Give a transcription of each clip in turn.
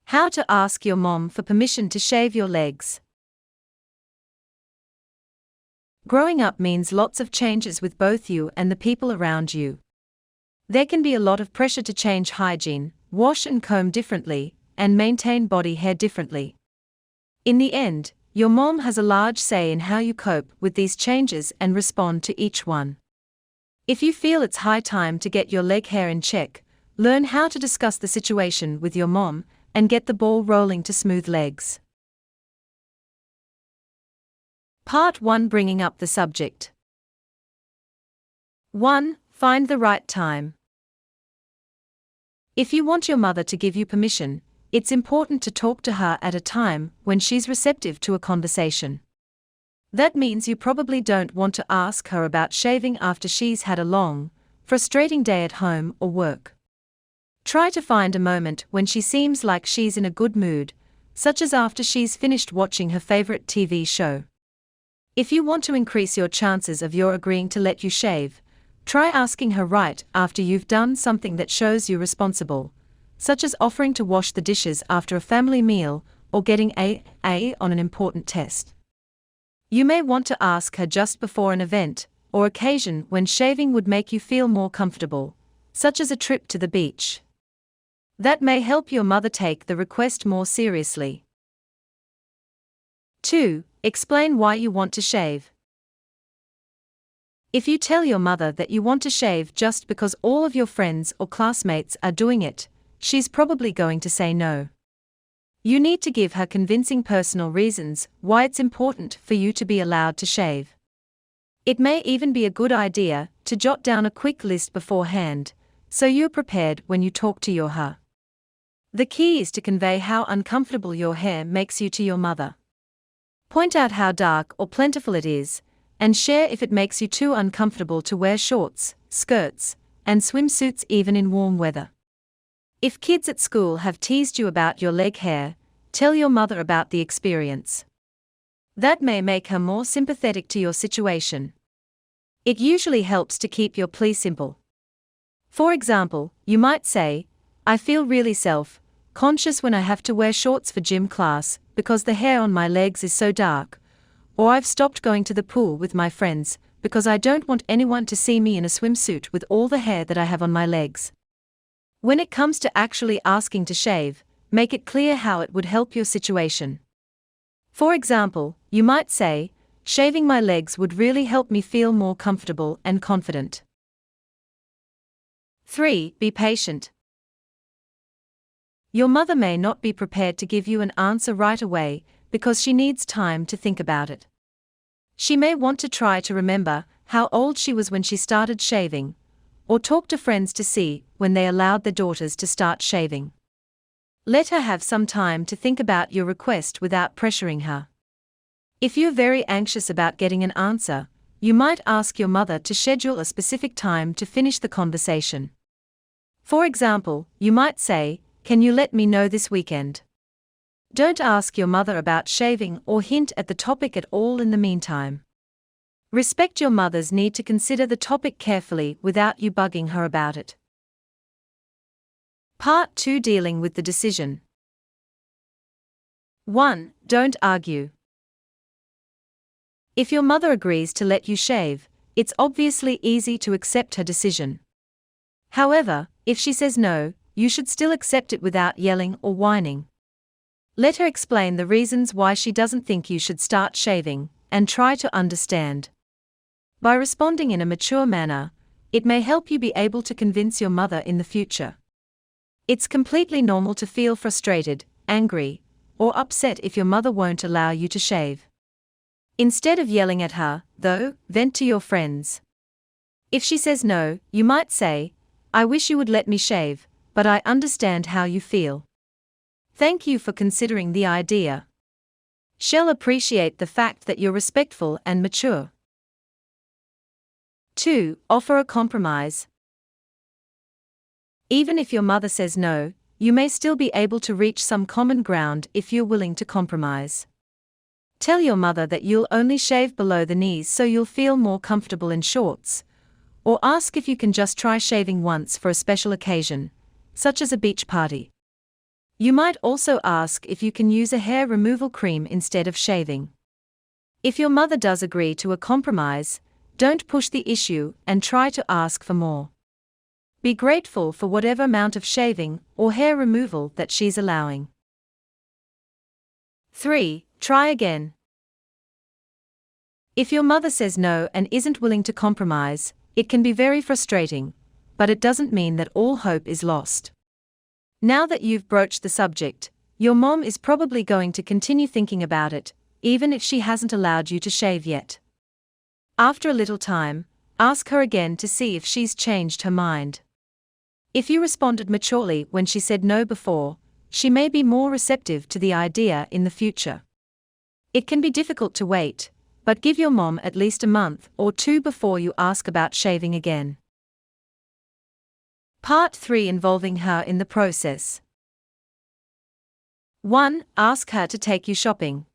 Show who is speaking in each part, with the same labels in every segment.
Speaker 1: How to ask your mom for permission to shave your legs. Growing up means lots of changes with both you and the people around you. There can be a lot of pressure to change hygiene, wash and comb differently, and maintain body hair differently. In the end, your mom has a large say in how you cope with these changes and respond to each one. If you feel it's high time to get your leg hair in check, learn how to discuss the situation with your mom and get the ball rolling to smooth legs. Part 1, bringing up the subject. 1. Find the right time. If you want your mother to give you permission, it's important to talk to her at a time when she's receptive to a conversation. That means you probably don't want to ask her about shaving after she's had a long, frustrating day at home or work. Try to find a moment when she seems like she's in a good mood, such as after she's finished watching her favorite TV show. If you want to increase your chances of your agreeing to let you shave, try asking her right after you've done something that shows you're responsible, such as offering to wash the dishes after a family meal or getting an A on an important test. You may want to ask her just before an event or occasion when shaving would make you feel more comfortable, such as a trip to the beach. That may help your mother take the request more seriously. 2. Explain why you want to shave. If you tell your mother that you want to shave just because all of your friends or classmates are doing it, she's probably going to say no. You need to give her convincing personal reasons why it's important for you to be allowed to shave. It may even be a good idea to jot down a quick list beforehand, so you're prepared when you talk to her. The key is to convey how uncomfortable your hair makes you to your mother. Point out how dark or plentiful it is, and share if it makes you too uncomfortable to wear shorts, skirts, and swimsuits even in warm weather. If kids at school have teased you about your leg hair, tell your mother about the experience. That may make her more sympathetic to your situation. It usually helps to keep your plea simple. For example, you might say, "I feel really self-conscious when I have to wear shorts for gym class because the hair on my legs is so dark," or "I've stopped going to the pool with my friends because I don't want anyone to see me in a swimsuit with all the hair that I have on my legs." When it comes to actually asking to shave, make it clear how it would help your situation. For example, you might say, "Shaving my legs would really help me feel more comfortable and confident." 3. Be patient. Your mother may not be prepared to give you an answer right away because she needs time to think about it. She may want to try to remember how old she was when she started shaving, or talk to friends to see when they allowed their daughters to start shaving. Let her have some time to think about your request without pressuring her. If you're very anxious about getting an answer, you might ask your mother to schedule a specific time to finish the conversation. For example, you might say, "Can you let me know this weekend?" Don't ask your mother about shaving or hint at the topic at all in the meantime. Respect your mother's need to consider the topic carefully without you bugging her about it. Part 2, dealing with the decision. 1. Don't argue. If your mother agrees to let you shave, it's obviously easy to accept her decision. However, if she says no, you should still accept it without yelling or whining. Let her explain the reasons why she doesn't think you should start shaving, and try to understand. By responding in a mature manner, it may help you be able to convince your mother in the future. It's completely normal to feel frustrated, angry, or upset if your mother won't allow you to shave. Instead of yelling at her, though, vent to your friends. If she says no, you might say, "I wish you would let me shave, but I understand how you feel. Thank you for considering the idea." She'll appreciate the fact that you're respectful and mature. 2. Offer a compromise. Even if your mother says no, you may still be able to reach some common ground if you're willing to compromise. Tell your mother that you'll only shave below the knees so you'll feel more comfortable in shorts, or ask if you can just try shaving once for a special occasion, such as a beach party. You might also ask if you can use a hair removal cream instead of shaving. If your mother does agree to a compromise, don't push the issue and try to ask for more. Be grateful for whatever amount of shaving or hair removal that she's allowing. 3. Try again. If your mother says no and isn't willing to compromise, it can be very frustrating, but it doesn't mean that all hope is lost. Now that you've broached the subject, your mom is probably going to continue thinking about it, even if she hasn't allowed you to shave yet. After a little time, ask her again to see if she's changed her mind. If you responded maturely when she said no before, she may be more receptive to the idea in the future. It can be difficult to wait, but give your mom at least a month or two before you ask about shaving again. Part 3 involving her in the process. 1. Ask her to take you shopping.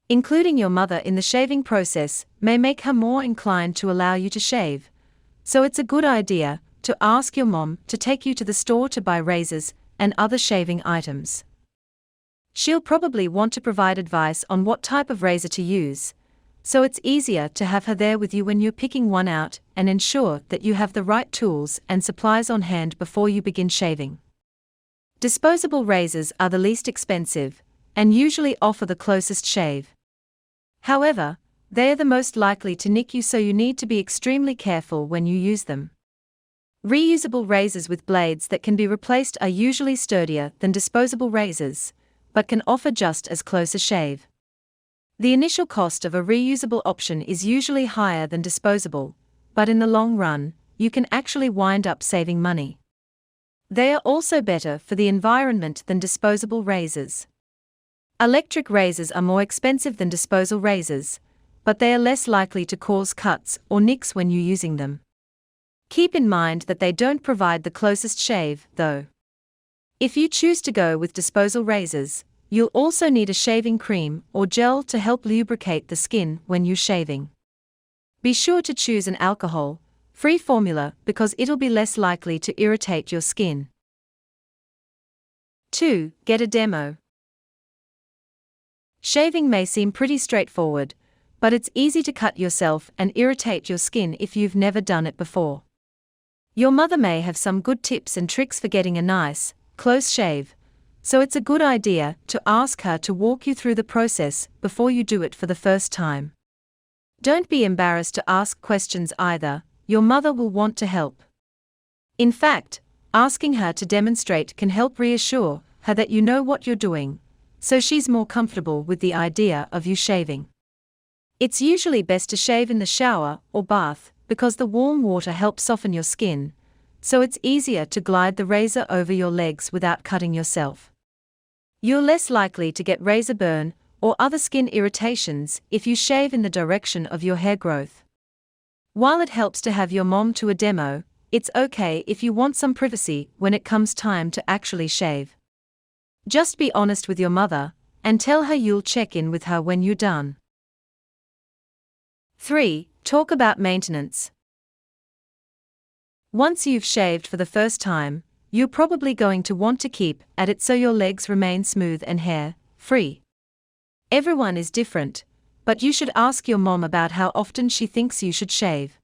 Speaker 1: Including your mother in the shaving process may make her more inclined to allow you to shave, so it's a good idea to ask your mom to take you to the store to buy razors and other shaving items. She'll probably want to provide advice on what type of razor to use, so it's easier to have her there with you when you're picking one out and ensure that you have the right tools and supplies on hand before you begin shaving. Disposable razors are the least expensive and usually offer the closest shave. However, they are the most likely to nick you, so you need to be extremely careful when you use them. Reusable razors with blades that can be replaced are usually sturdier than disposable razors, but can offer just as close a shave. The initial cost of a reusable option is usually higher than disposable, but in the long run, you can actually wind up saving money. They are also better for the environment than disposable razors. Electric razors are more expensive than disposable razors, but they are less likely to cause cuts or nicks when you're using them. Keep in mind that they don't provide the closest shave, though. If you choose to go with disposable razors, you'll also need a shaving cream or gel to help lubricate the skin when you're shaving. Be sure to choose an alcohol-free formula because it'll be less likely to irritate your skin. 2. Get a demo. Shaving may seem pretty straightforward, but it's easy to cut yourself and irritate your skin if you've never done it before. Your mother may have some good tips and tricks for getting a nice, close shave, so it's a good idea to ask her to walk you through the process before you do it for the first time. Don't be embarrassed to ask questions either, your mother will want to help. In fact, asking her to demonstrate can help reassure her that you know what you're doing, so she's more comfortable with the idea of you shaving. It's usually best to shave in the shower or bath because the warm water helps soften your skin, so it's easier to glide the razor over your legs without cutting yourself. You're less likely to get razor burn or other skin irritations if you shave in the direction of your hair growth. While it helps to have your mom to a demo, it's okay if you want some privacy when it comes time to actually shave. Just be honest with your mother and tell her you'll check in with her when you're done. 3. Talk about maintenance. Once you've shaved for the first time, you're probably going to want to keep at it so your legs remain smooth and hair-free. Everyone is different, but you should ask your mom about how often she thinks you should shave.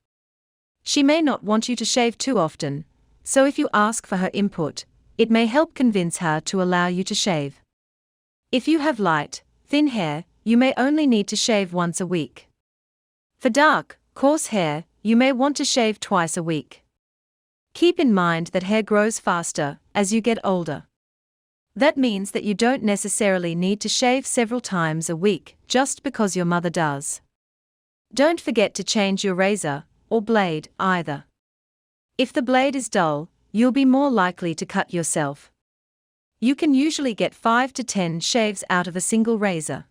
Speaker 1: She may not want you to shave too often, so if you ask for her input, it may help convince her to allow you to shave. If you have light, thin hair, you may only need to shave once a week. For dark, coarse hair, you may want to shave twice a week. Keep in mind that hair grows faster as you get older. That means that you don't necessarily need to shave several times a week just because your mother does. Don't forget to change your razor or blade either. If the blade is dull, you'll be more likely to cut yourself. You can usually get 5 to 10 shaves out of a single razor.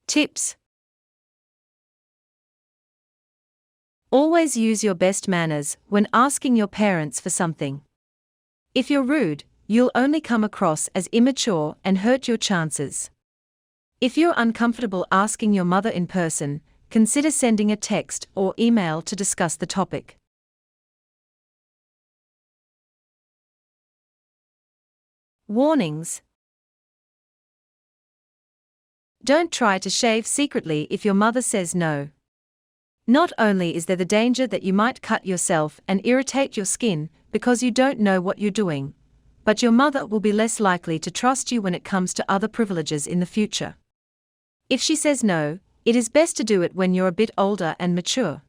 Speaker 1: Tips. Always use your best manners when asking your parents for something. If you're rude, you'll only come across as immature and hurt your chances. If you're uncomfortable asking your mother in person, consider sending a text or email to discuss the topic. Warnings. Don't try to shave secretly if your mother says no. Not only is there the danger that you might cut yourself and irritate your skin because you don't know what you're doing, but your mother will be less likely to trust you when it comes to other privileges in the future. If she says no, it is best to do it when you're a bit older and mature.